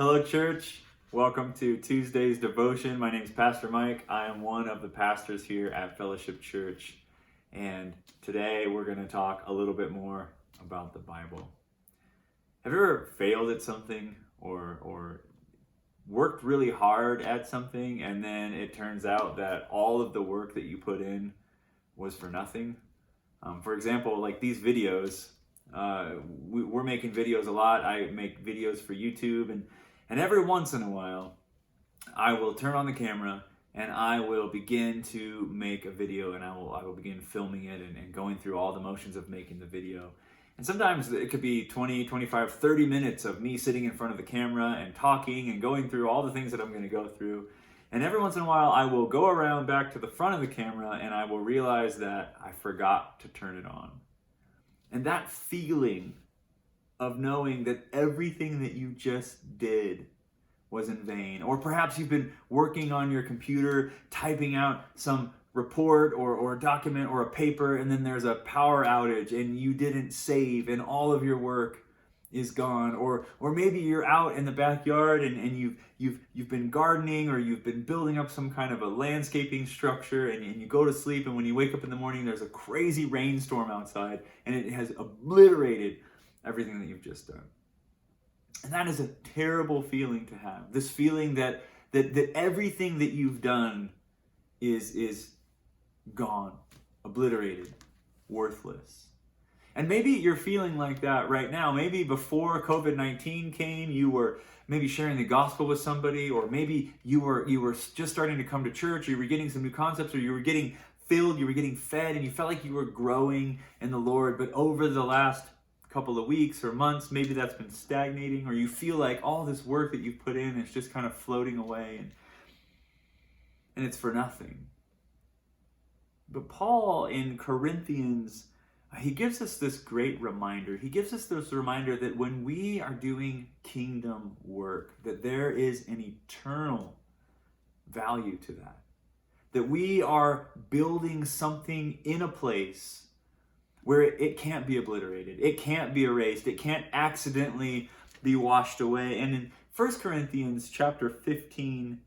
Hello, church. Welcome to Tuesday's devotion. My name is Pastor Mike. I am one of the pastors here at Fellowship Church. And today we're going to talk a little bit more about the Bible. Have you ever failed at something or worked really hard at something and then it turns out that all of the work that you put in was for nothing? For example, like these videos, we're making videos a lot. I make videos for YouTube, and every once in a while, I will turn on the camera and I will begin to make a video, and I will begin filming it and going through all the motions of making the video. And sometimes it could be 20, 25, 30 minutes of me sitting in front of the camera and talking and going through all the things that I'm going to go through. And every once in a while, I will go around back to the front of the camera and I will realize that I forgot to turn it on. And that feeling of knowing that everything that you just did was in vain, or perhaps you've been working on your computer, typing out some report or a document or a paper, and then there's a power outage and you didn't save and all of your work is gone. Or maybe you're out in the backyard and you've been gardening, or you've been building up some kind of a landscaping structure, and you go to sleep, and when you wake up in the morning there's a crazy rainstorm outside and it has obliterated everything that you've just done. And that is a terrible feeling to have. This feeling that everything that you've done is gone, obliterated, worthless. And maybe you're feeling like that right now. Maybe before COVID-19 came, you were maybe sharing the gospel with somebody, or maybe you were just starting to come to church, or you were getting some new concepts, or you were getting filled, you were getting fed, and you felt like you were growing in the Lord. But over the last couple of weeks or months, maybe that's been stagnating, or you feel like all this work that you've put in is just kind of floating away and it's for nothing. But Paul in Corinthians, he gives us this great reminder. He gives us this reminder that when we are doing kingdom work, that there is an eternal value to that. That we are building something in a place where it can't be obliterated. It can't be erased. It can't accidentally be washed away. And in 1 Corinthians chapter 15,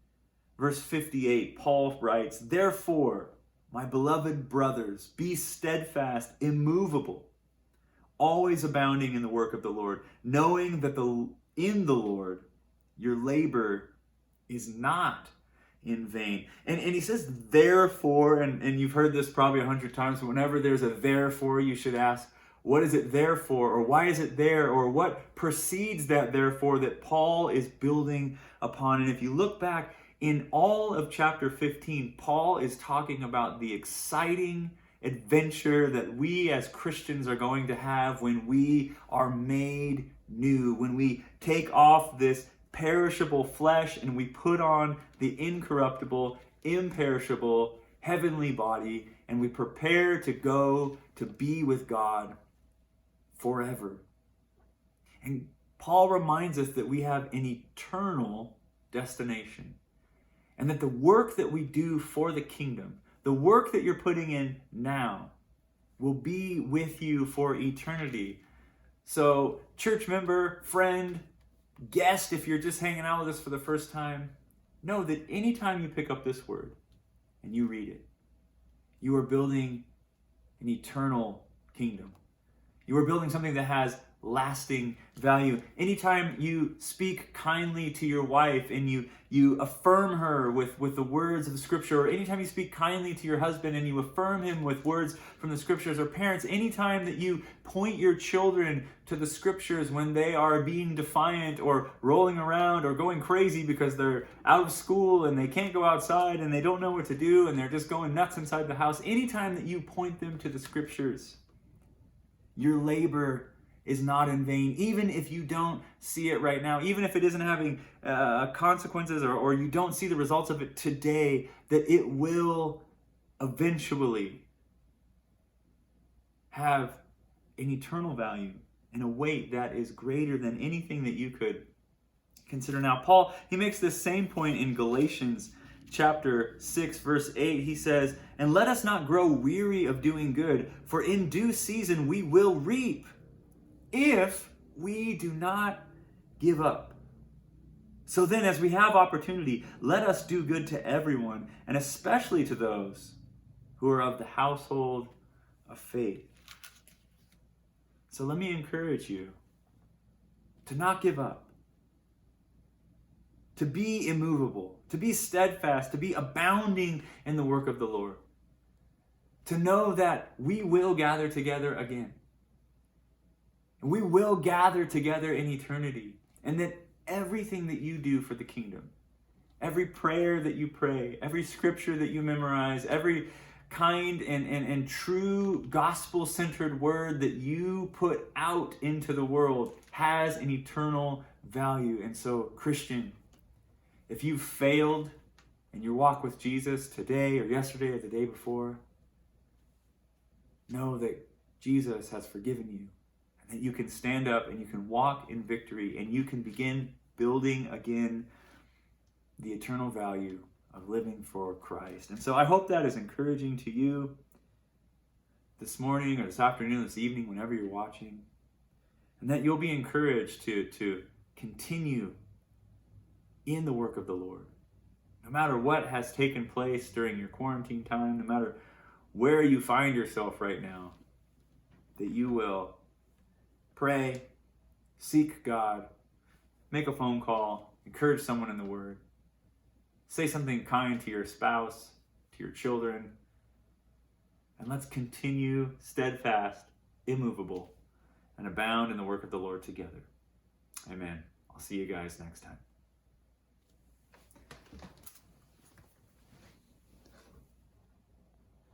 verse 58, Paul writes, "Therefore, my beloved brothers, be steadfast, immovable, always abounding in the work of the Lord, knowing that in the Lord your labor is not in vain." And he says, therefore, and you've heard this probably 100 times, but whenever there's a therefore, you should ask, what is it there for? Or why is it there? Or what precedes that therefore that Paul is building upon? And if you look back, in all of chapter 15, Paul is talking about the exciting adventure that we as Christians are going to have when we are made new, when we take off this perishable flesh and we put on the incorruptible, imperishable, heavenly body, and we prepare to go to be with God forever. And Paul reminds us that we have an eternal destination. And that the work that we do for the kingdom, the work that you're putting in now, will be with you for eternity. So, church member, friend, guest, if you're just hanging out with us for the first time, know that anytime you pick up this word and you read it, you are building an eternal kingdom. You are building something that has lasting value. Anytime you speak kindly to your wife and you affirm her with the words of the scripture, or anytime you speak kindly to your husband and you affirm him with words from the scriptures, or parents, anytime that you point your children to the scriptures when they are being defiant or rolling around or going crazy because they're out of school and they can't go outside and they don't know what to do and they're just going nuts inside the house, anytime that you point them to the scriptures, your labor is not in vain, even if you don't see it right now, even if it isn't having consequences, or you don't see the results of it today, that it will eventually have an eternal value and a weight that is greater than anything that you could consider now. Paul, he makes this same point in Galatians chapter 6, verse 8. He says, "And let us not grow weary of doing good, for in due season we will reap, if we do not give up." So then, as we have opportunity, let us do good to everyone, and especially to those who are of the household of faith. So let me encourage you to not give up, to be immovable, to be steadfast, to be abounding in the work of the Lord, to know that we will gather together again. We will gather together in eternity, and that everything that you do for the kingdom, every prayer that you pray, every scripture that you memorize, every kind and true gospel-centered word that you put out into the world has an eternal value. And so, Christian, if you've failed in your walk with Jesus today or yesterday or the day before, know that Jesus has forgiven you, and that you can stand up and you can walk in victory, and you can begin building again the eternal value of living for Christ. And so I hope that is encouraging to you this morning or this afternoon, this evening, whenever you're watching, and that you'll be encouraged to continue in the work of the Lord. No matter what has taken place during your quarantine time, no matter where you find yourself right now, that you will pray, seek God, make a phone call, encourage someone in the Word, say something kind to your spouse, to your children, and let's continue steadfast, immovable, and abound in the work of the Lord together. Amen. I'll see you guys next time.